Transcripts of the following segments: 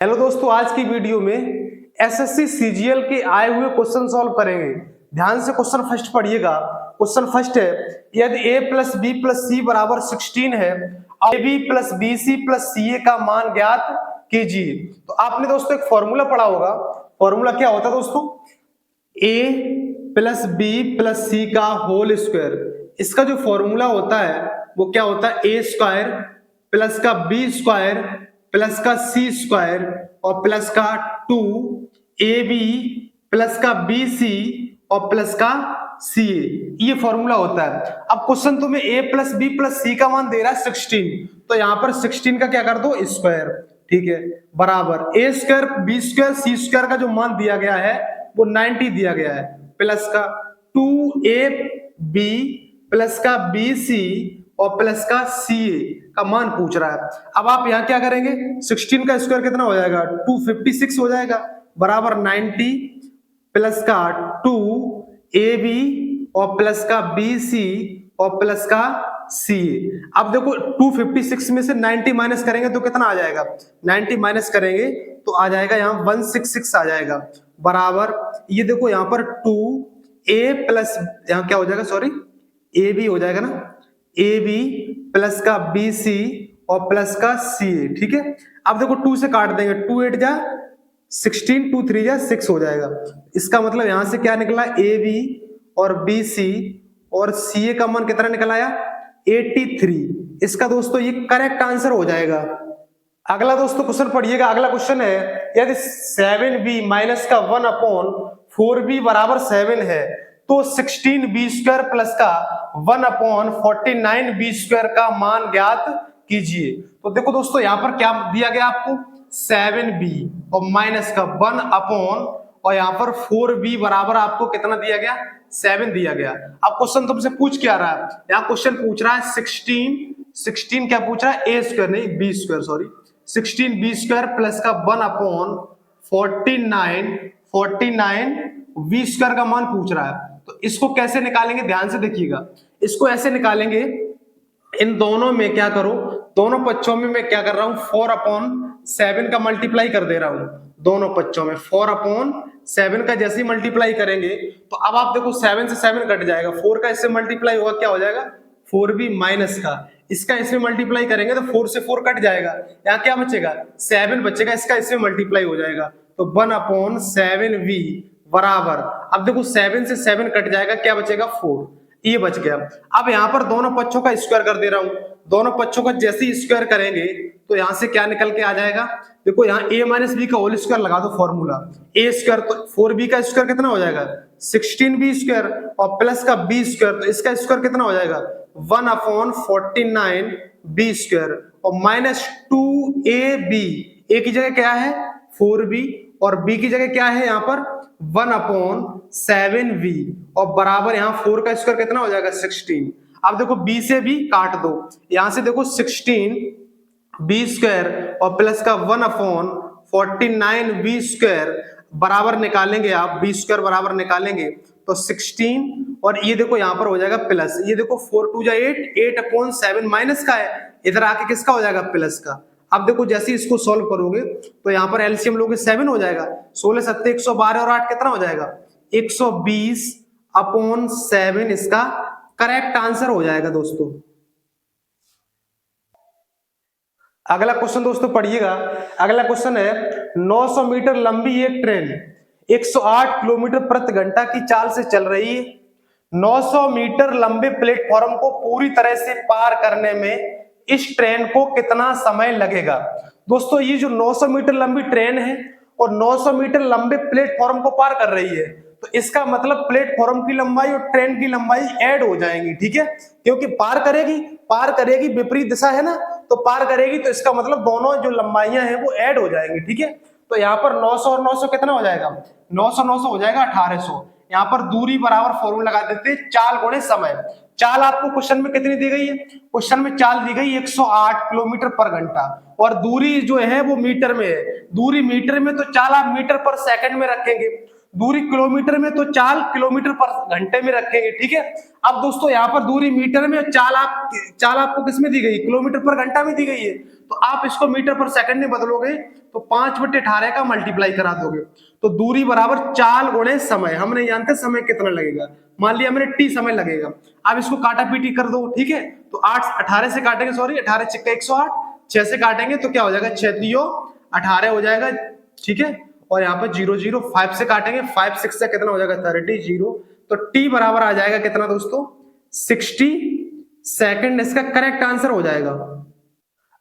Hello दोस्तों, आज की वीडियो में एसएससी सीजीएल के आए हुए क्वेश्चन सॉल्व करेंगे। ध्यान से क्वेश्चन फर्स्ट पढ़िएगा। क्वेश्चन फर्स्ट है, यदि a plus B plus C बराबर 16 है, A B plus B C plus C A का मान ज्ञात कीजिए। तो आपने दोस्तों एक फॉर्मूला पढ़ा होगा। फॉर्मूला क्या होता है दोस्तों? a प्लस बी प्लस सी का होल स्क्वायर। इसका जो फॉर्मूला होता है वो क्या होता है? ए स्क्वायर प्लस का बी स्क्वायर प्लस का सी स्क्वायर और प्लस का 2ab प्लस का bc और प्लस का ca। ये फॉर्मूला होता है। अब क्वेश्चन तुम्हें a प्लस बी प्लस सी का मान दे रहा है 16, तो यहां पर 16 का क्या कर दो? स्क्वायर। ठीक है, बराबर a square B square C square का जो मान दिया गया है वो 90 दिया गया है, प्लस का 2ab प्लस का bc और प्लस का CA का मान पूछ रहा है। अब आप यहाँ क्या करेंगे? 16 का स्क्वायर कितना हो जाएगा? 256 हो जाएगा, बराबर 90 प्लस का 2AB और प्लस का BC और प्लस का CA। अब देखो 256 में से 90 माइनस करेंगे तो कितना आ जाएगा? 90 माइनस करेंगे तो आ जाएगा यहाँ 166 आ जाएगा, बराबर ये देखो यहाँ पर 2A प्लस यहाँ क्या हो जाएगा? सॉरी, AB हो जाएगा ना, AB प्लस का BC और प्लस का CA। ठीक है, अब देखो 2 से काट देंगे, 2 8 जा 16, 2 3 जा 6 हो जाएगा। इसका मतलब यहां से क्या निकला? AB और BC और CA का मान कितना निकल आया? 83। इसका दोस्तों ये करेक्ट आंसर हो जाएगा। अगला दोस्तों क्वेश्चन पढ़िएगा। अगला क्वेश्चन है, यदि 7b माइनस का 1/4b बराबर 7 है तो 16b स्क्वायर प्लस का 1/49b स्क्वायर का मान ज्ञात कीजिए। तो देखो दोस्तों यहाँ पर क्या दिया गया आपको? 7b और माइनस का 1 और यहाँ पर 4b बराबर आपको कितना दिया गया? 7 दिया गया। अब क्वेश्चन तुमसे पूछ क्या रहा है? यहाँ क्वेश्चन पूछ रहा है 16 क्या पूछ रहा है? ए स्क्वायर नहीं, B square, sorry, 16b square plus का 1/49 v स्क्वायर का मान पूछ रहा है। तो इसको कैसे निकालेंगे? ध्यान से देखिएगा। इसको ऐसे निकालेंगे, इन दोनों में क्या करो? दोनों पक्षों में मैं क्या कर रहा हूं? 4/7 का मल्टीप्लाई कर दे रहा हूं। दोनों पक्षों में 4/7 का जैसे ही मल्टीप्लाई करेंगे तो अब आप देखो 7 से 7 कट जाएगा, 4 का इससे मल्टीप्लाई होगा, क्या हो जाएगा? 4b माइनस का इसका इसमें मल्टीप्लाई करेंगे तो 4 से 4 कट जाएगा, यहाँ क्या बचेगा? 7 बचेगा, इसका इसमें मल्टीप्लाई हो जाएगा तो 1/7v बराबर, अब देखो 7 से 7 कट जाएगा, क्या बचेगा? 4, ये बच गया। अब यहाँ पर दोनों पक्षों का स्क्वायर कर दे रहा हूं। दोनों पक्षों का जैसे ही स्क्वायर करेंगे तो यहाँ से क्या निकल के आ जाएगा? देखो यहाँ a माइनस बी का होल स्क्वायर लगा दो, फॉर्मूला a स्क्वायर तो 4b का स्क्वायर कितना हो जाएगा? 16b स्क्वायर और प्लस का b स्क्वायर, तो इसका स्क्वायर कितना हो जाएगा? 1/49b स्क्वायर और माइनस 2ab, a की जगह क्या है? 4b और b की जगह क्या है यहाँ पर? 1/7v और बराबर यहाँ 4 का स्क्वायर कितना हो जाएगा? 16। अब देखो b से भी काट दो, यहां से देखो 16b स्क्वायर और प्लस का 1/49v स्क्वायर बराबर निकालेंगे आप, b स्क्वायर बराबर निकालेंगे तो 16 और ये देखो यहाँ पर हो जाएगा प्लस, ये देखो 4 2 जा 8/7 माइनस का है, इधर आके किसका हो जाएगा? प्लस का। अब देखो जैसे इसको सॉल्व करोगे तो यहाँ पर एलसीएम लोगे 7 हो जाएगा, 16 7 112 और 8 कितना हो जाएगा? 120/7 इसका करेक्ट आंसर हो जाएगा दोस्तों। अगला क्वेश्चन दोस्तों पढ़िएगा। अगला क्वेश्चन है, 900 मीटर लंबी एक ट्रेन 108 किलोमीटर प्रति घंटा की चाल से चल रही है। 900 मीटर लंबे प्लेटफॉर्म को पूरी तरह से पार करने में इस ट्रेन को कितना समय लगेगा? दोस्तों ये जो 900 मीटर लंबी ट्रेन है और 900 मीटर लंबे प्लेटफॉर्म को पार कर रही है, तो इसका मतलब प्लेटफॉर्म की लंबाई और ट्रेन की लंबाई ऐड हो जाएंगी। ठीक है, क्योंकि पार करेगी विपरीत दिशा है ना, तो पार करेगी तो इसका मतलब दोनों जो लंबाइयां हैं वो ऐड हो जाएंगी। ठीक है, तो यहाँ पर 900 और 900 कितना हो जाएगा? 900 हो जाएगा 1800। यहाँ पर दूरी बराबर फॉर्मूला लगा देते हैं, चाल गुणे समय। चाल आपको क्वेश्चन में कितनी दी गई है? क्वेश्चन में चाल दी गई 108 किलोमीटर पर घंटा और दूरी जो है वो मीटर में है। दूरी मीटर में तो चाल आप मीटर पर सेकंड में रखेंगे, दूरी किलोमीटर में तो चाल किलोमीटर पर घंटे में रखेंगे। ठीक है, अब दोस्तों यहाँ पर दूरी मीटर में, चाल आपको किस में दी गई? किलोमीटर पर घंटा में दी गई है, तो आप इसको मीटर पर सेकंड में बदलोगे तो 5/18 का मल्टीप्लाई करा दोगे तो दूरी बराबर चाल गुणे समय। हम नहीं जानते समय कितना लगेगा, मान लिया मैंने t समय लगेगा। अब इसको काटा पीटी कर दो, ठीक है। तो 8 18 से काटेंगे, सॉरी 18 6 108, 6 से काटेंगे तो क्या हो जाएगा, 6 3 18 हो जाएगा, ठीक है। और यहाँ पर 0 0 5 से काटेंगे, 5 6 से कितना हो जाएगा 30 0। तो t बराबर आ जाएगा कितना दोस्तों, 60 सेकंड। इसका करेक्ट आंसर हो जाएगा।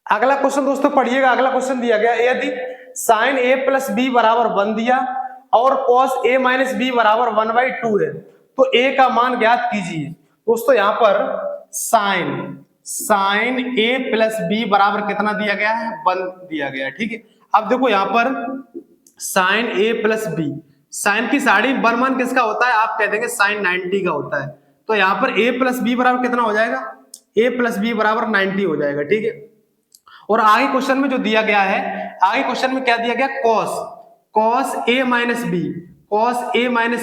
अगला क्वेश्चन दोस्तों पढ़िएगा। अगला क्वेश्चन दिया गया, यदि साइन a प्लस बी बराबर 1 दिया और कॉस a माइनस बी बराबर 1/2 है तो a का मान ज्ञात कीजिए। दोस्तों यहाँ पर साइन a प्लस बी बराबर कितना दिया गया है, 1 दिया गया है, ठीक है। अब देखो यहाँ पर sine a plus B, sine की साड़ी 1 मान किसका होता है, आप कह देंगे साइन 90 का होता है। तो यहाँ पर a प्लस बी बराबर कितना हो जाएगा, a प्लस बी बराबर 90 हो जाएगा, ठीक है। और आगे क्वेश्चन में जो दिया गया है, आगे क्वेश्चन में क्या दिया गया, कॉस a माइनस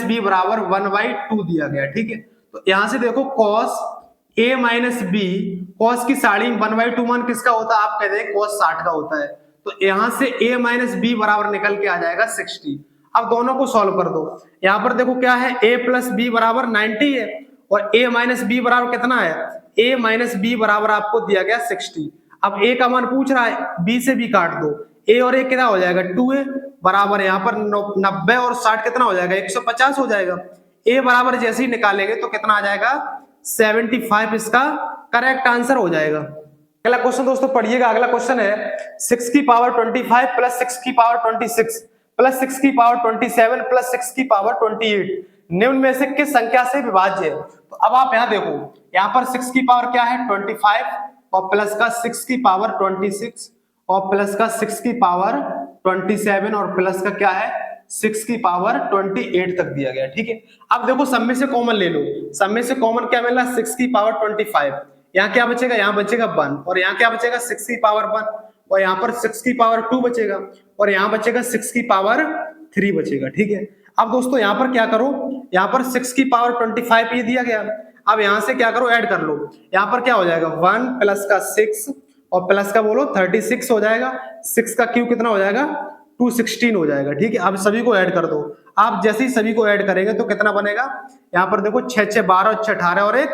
बी बराबर 1/2 दिया गया, ठीक है। तो यहां से देखो cos a minus B, cos की साड़ी 1/2 मान किसका होता है, आप कहते हैं cos 60 का होता है। तो यहां से a माइनस बी बराबर निकल के आ जाएगा 60। अब दोनों को सॉल्व कर दो। यहां पर देखो क्या है, a प्लस बी बराबर 90 है और a माइनस बी बराबर कितना है, a माइनस बी बराबर आपको दिया गया 60। अब a का मान पूछ रहा है, b से b काट दो, a और a कितना हो जाएगा 2a बराबर यहाँ पर 90 और 60 कितना हो जाएगा 150 हो जाएगा। a बराबर जैसे ही निकालेंगे तो कितना आ जाएगा 75, इसका करेक्ट आंसर हो जाएगा। अगला क्वेश्चन दोस्तों पढ़िएगा। अगला क्वेश्चन है 6 की पावर 25 प्लस 6 की पावर 26 प्लस 6 की पावर 27 प्लस 6 की पावर 28 निम्न में से किस संख्या से विभाज्य है। तो अब आप यहाँ देखो, यहाँ पर 6 की पावर क्या है 25 और प्लस का 6 की पावर 26 और प्लस का 6 की पावर 27 और प्लस का क्या है 6 की पावर 28 तक दिया गया, ठीक है। अब देखो सब में से कॉमन ले लो, सब में से कॉमन क्या मिला 6 की पावर 25, यहाँ क्या बचेगा, यहाँ बचेगा 1 और यहाँ क्या बचेगा 6 की पावर 1 और यहाँ पर 6 की पावर 2 बचेगा और यहाँ बचेगा 6 की पावर 3 बचेगा, ठीक है। अब दोस्तों यहाँ पर क्या करो, यहाँ पर 6 की पावर 25 ये दिया गया, अब यहाँ से क्या करो ऐड कर लो। यहाँ पर क्या हो जाएगा 1 प्लस का 6 और प्लस का बोलो 36 हो जाएगा, 6 का क्यूब कितना हो जाएगा 216 हो जाएगा, ठीक है। अब सभी को ऐड कर दो। आप जैसे ही सभी को ऐड करेंगे तो कितना बनेगा, यहाँ पर देखो 6 6 12 और 6 18 और 1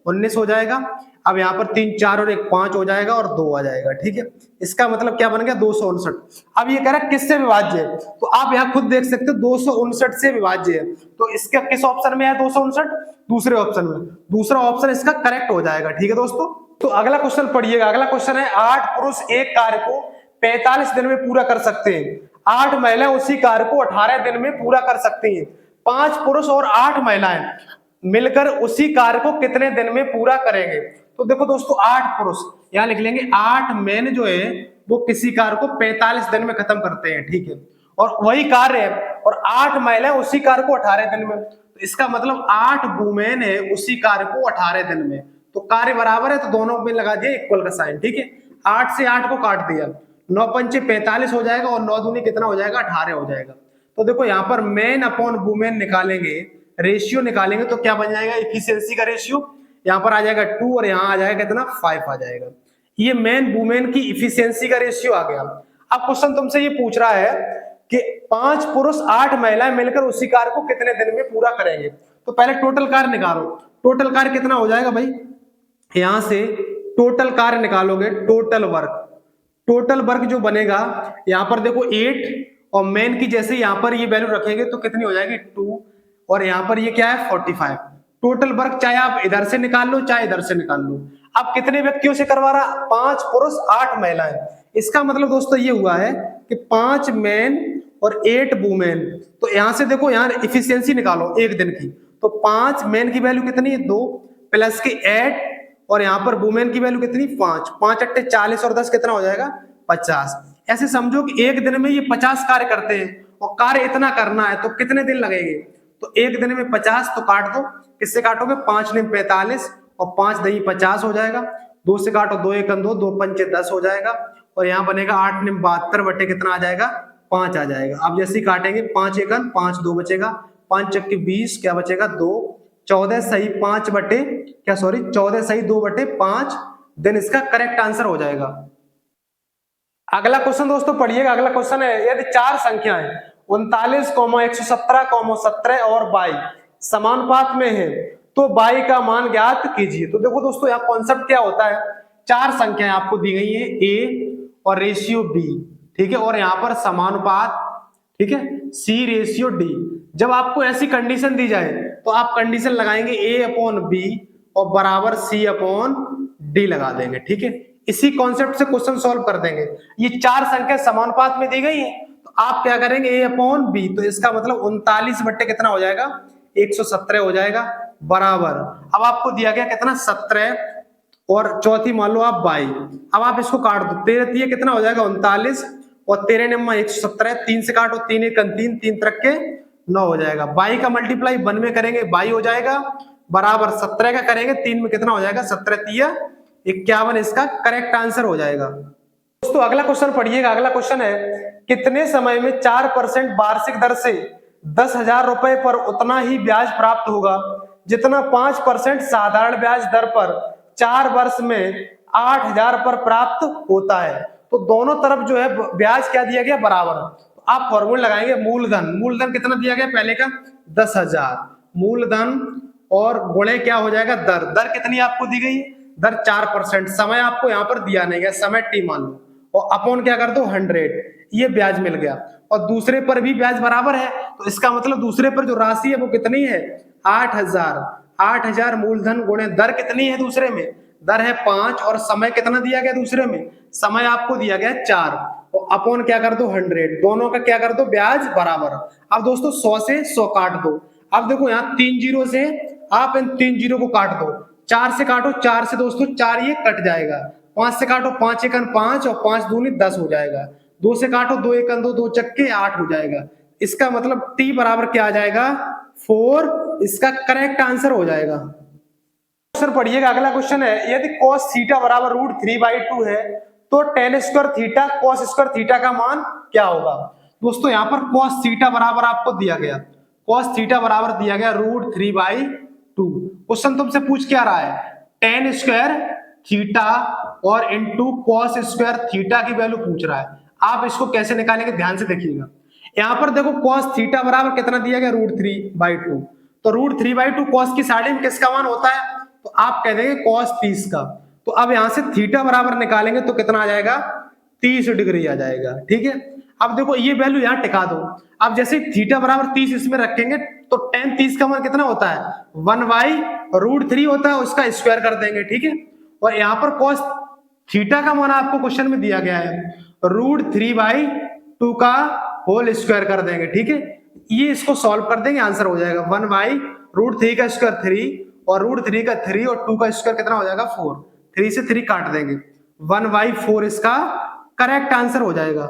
19 हो जाएगा। अब यहाँ पर 3 4 और 1 5 हो जाएगा और 2 आ जाएगा, ठीक है। इसका मतलब क्या बन गया 259। अब ये कह रहा है किससे विभाज्य है, तो आप यहाँ खुद देख सकते हो 259 से विभाज्य है। तो इसका किस ऑप्शन में है 259, दूसरे ऑप्शन में, दूसरा ऑप्शन इसका करेक्ट हो जाएगा, ठीक है दोस्तों। तो अगला क्वेश्चन पढ़िएगा। अगला क्वेश्चन है 8 पुरुष एक कार्य को 45 दिन में पूरा कर सकते हैं, 8 महिलाएं उसी कार्य को 18 दिन में पूरा कर सकती हैं। 5 पुरुष और 8 महिलाएं मिलकर उसी कार्य को कितने दिन में पूरा करेंगे। तो देखो दोस्तों 8 पुरुष, यहाँ लिख लेंगे 8 मैन जो है वो किसी कार्य को 45 दिन में खत्म करते हैं, ठीक है। और वही कार्य है और 8 महिलाएं उसी कार्य को 18 दिन में, तो इसका मतलब 8 वुमेन है उसी कार्य को 18 दिन में। तो कार्य बराबर है तो दोनों में लगा दिया इक्वल का साइन, ठीक है। 8 से 8 को काट दिया, 9 पंचे 45 हो जाएगा और 9 दूनी कितना हो जाएगा 18 हो जाएगा। तो देखो यहाँ पर मैन अपॉन वुमेन निकालेंगे, रेशियो निकालेंगे तो क्या बन जाएगा एफिशिएंसी का रेशियो, यहाँ पर आ जाएगा 2 और यहाँ आ जाएगा कितना 5 आ जाएगा। ये मैन वुमेन की इफिशियंसी का रेशियो आ गया। अब क्वेश्चन तुमसे ये पूछ रहा है कि 5 पुरुष 8 महिलाएं मिलकर उसी कार्य को कितने दिन में पूरा करेंगे। तो पहले टोटल कार्य निकालो, टोटल कार्य कितना हो जाएगा भाई, यहां से टोटल कार्य निकालोगे, टोटल वर्क जो बनेगा यहाँ पर देखो 8 और मेन की जैसे यहाँ पर ये वैल्यू रखेंगे तो कितनी हो जाएगी 2 और यहाँ पर ये क्या है 45। टोटल वर्क चाहे आप इधर से निकाल लो चाहे इधर से निकाल लो। अब कितने व्यक्तियों से करवा रहा, 5 पुरुष 8 महिलाएं। इसका मतलब दोस्तों ये हुआ है कि 5 मेन और 8 वुमेन। तो यहां से देखो यहाँ इफिशियंसी निकालो एक दिन की, तो 5 मेन की वैल्यू कितनी है 2 प्लस के 8 और यहाँ पर वुमेन की वैल्यू कितनी 5, 5 अट्टे 40 और 10 कितना हो जाएगा 50। ऐसे समझो कि एक दिन में ये 50 कार्य करते हैं और कार्य इतना करना है तो कितने दिन लगेंगे, तो एक दिन में 50 तो काट दो, किससे काटोगे 5 निम 45 और 5 दही 50 हो जाएगा, 2 से काटो 2 एकम 2, 2 पंचे 10 हो जाएगा और यहाँ बनेगा 8 निम 72 बटे कितना आ जाएगा 5 आ जाएगा। अब जैसे ही काटेंगे 5 एकम 5 2 बचेगा, 5 चक्की 20 क्या बचेगा 2, 14 सही 5 बटे क्या सॉरी 14 सही 2 बटे 5, देन इसका करेक्ट आंसर हो जाएगा। अगला क्वेश्चन दोस्तों पढ़िएगा। अगला क्वेश्चन है, यदि चार संख्याएं 39, 117, 17 और 22 समानुपात में है तो 22 का मान ज्ञात कीजिए। तो देखो दोस्तों यहाँ कॉन्सेप्ट क्या होता है, चार संख्याएं आपको दी गई है ए और रेशियो बी, ठीक है, और यहाँ पर समानुपात, ठीक है, सी रेशियो डी। जब आपको ऐसी कंडीशन दी जाए तो आप कंडीशन लगाएंगे ए अपॉन बी और बराबर सी अपॉन डी लगा देंगे, ठीक है। इसी कॉन्सेप्ट से क्वेश्चन सॉल्व कर देंगे। ये चार संख्या समानुपात में दी गई है तो आप क्या करेंगे ए अपॉन बी, तो इसका मतलब 39 बट्टे कितना हो जाएगा 117 हो जाएगा, बराबर अब आपको दिया गया कितना 17 और चौथी मान लो आप 22। अब आप इसको काट दो, 13 ये कितना हो जाएगा 39 और 13 नंबर 117, 3 से काटो, 3 1 3, 3 तरक के 9 हो जाएगा। 22 का मल्टीप्लाई 1 में करेंगे 22 हो जाएगा, बराबर 17 का करेंगे 3 में कितना हो जाएगा 17 51, इसका करेक्ट आंसर हो जाएगा। दोस्तों अगला क्वेश्चन पढ़िएगा। अगला क्वेश्चन है, कितने समय में 4% वार्षिक दर से 10,000 रुपए पर उतना ही ब्याज प्राप्त होगा जितना 5% साधारण ब्याज दर पर 4 वर्ष में 8,000 पर प्राप्त होता है। तो दोनों तरफ जो है ब्याज क्या दिया गया बराबर, तो आप फॉर्मूला लगाएंगे मूलधन कितना दिया गया पहले का 10,000 मूलधन और गुणे क्या हो जाएगा दर कितनी आपको दी गई दर 4%, समय आपको यहाँ पर दिया नहीं गया, समय टी मान लो, और अपॉन क्या कर दो 100, ये ब्याज मिल गया। और दूसरे पर भी ब्याज बराबर है तो इसका मतलब दूसरे पर जो राशि है वो कितनी है 8,000 मूलधन गुणे दर कितनी है दूसरे में, दर है 5 और समय कितना दिया गया दूसरे में, समय आपको दिया गया 4 और अपॉन क्या कर दो 100, दोनों का क्या कर दो ब्याज बराबर। अब दोस्तों 100 से 100 काट दो। अब देखो यहाँ 3 जीरो से आप इन 3 जीरो को काट दो, 4 से काटो, 4 से दोस्तों 4 ये कट जाएगा, 5 से काटो 5 एकन 5 और 5 दूनी 10 हो जाएगा, 2 से काटो 2 एकन 2, 2 चक्के 8 हो जाएगा। इसका मतलब टी बराबर क्या आ जाएगा 4, इसका करेक्ट आंसर हो जाएगा। क्वेश्चन पढ़िएगा। अगला क्वेश्चन है, यदि cos थीटा बराबर √3/2 है तो tan square theta cos square theta का मान क्या होगा। दोस्तों यहाँ पर cos थीटा बराबर आपको दिया गया, cos थीटा बराबर दिया गया √3/2। क्वेश्चन तुमसे पूछ क्या रहा है tan स्क्वायर थीटा और इंटू cos स्क्वायर थीटा की वैल्यू पूछ रहा है। आप इसको कैसे निकालेंगे ध्यान से देखिएगा। यहाँ पर देखो cos थीटा बराबर कितना दिया गया √3/2, तो √3/2 cos की साइड में किसका मान होता है, तो आप कह देंगे cos 30 का। तो अब यहां से थीटा बराबर निकालेंगे तो कितना आ जाएगा 30 डिग्री आ जाएगा, ठीक है। अब देखो ये वैल्यू यहां टिका दो। अब जैसे थीटा बराबर 30 इसमें रखेंगे तो tan 30 का मान कितना होता है 1/√3 होता है, उसका स्क्वायर कर देंगे, ठीक है। और यहाँ पर cos थीटा का मान आपको क्वेश्चन में दिया गया है √3/2 का होल स्क्वायर कर देंगे, ठीक है। ये इसको सॉल्व कर देंगे आंसर हो जाएगा 1/√3 का स्क्वायर 3 और √3 का 3 और 2 का स्क्वायर कितना हो जाएगा 4, 3 से 3 काट देंगे 1/4 इसका करेक्ट आंसर हो जाएगा।